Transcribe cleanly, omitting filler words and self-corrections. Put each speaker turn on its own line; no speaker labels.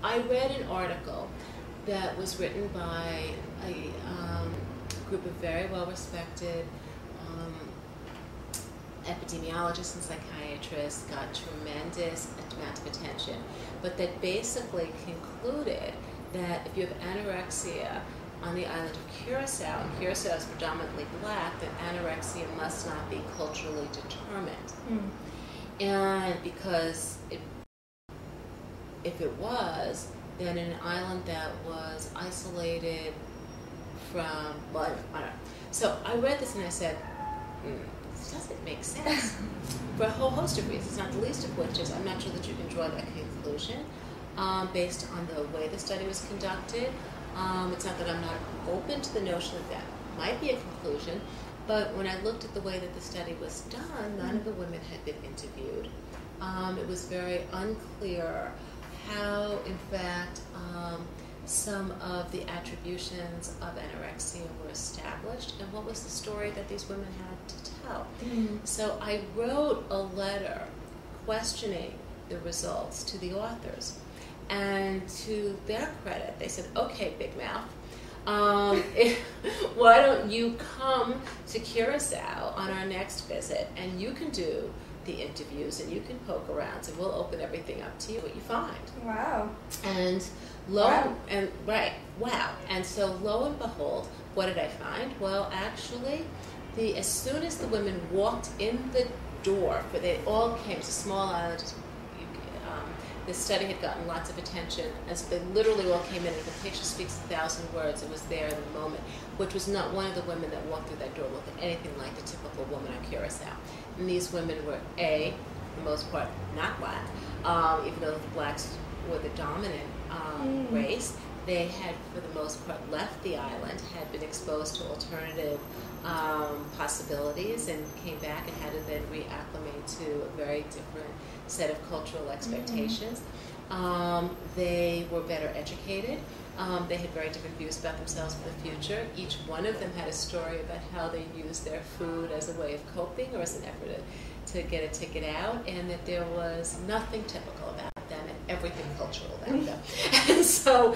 I read an article that was written by a group of very well-respected epidemiologists and psychiatrists, got tremendous amount of attention, but that basically concluded that if you have anorexia on the island of Curacao, and Curacao is predominantly black, that anorexia must not be culturally determined. And because if it was, then in an island that was isolated from, well, I don't know. So I read this and I said, this doesn't make sense for a whole host of reasons, not the least of which is I'm not sure that you can draw that conclusion based on the way the study was conducted. It's not that I'm not open to the notion that that might be a conclusion, but when I looked at the way that the study was done, none of the women had been interviewed. It was very unclear how, in fact, some of the attributions of anorexia were established and what was the story that these women had to tell. So I wrote a letter questioning the results to the authors. And to their credit, they said, okay, Big Mouth, why don't you come to Curacao on our next visit and you can do the interviews and you can poke around and we'll open everything up to you what you find.
Wow.
And and so lo and behold, what did I find? Well, actually, as soon as the women walked in the door, but they all came, it's a small island. This study had gotten lots of attention, and so they literally all came in, and if a picture speaks 1,000 words, it was there in the moment, which was not one of the women that walked through that door looked anything like the typical woman on Curacao. And these women were, for the most part, not black, even though the blacks were the dominant race. They had, for the most part, left the island, had been exposed to alternative possibilities, and came back and had to then reacclimate to a very different set of cultural expectations. They were better educated. They had very different views about themselves for the future. Each one of them had a story about how they used their food as a way of coping or as an effort to get a ticket out, and that there was nothing typical about them and everything cultural about them. And so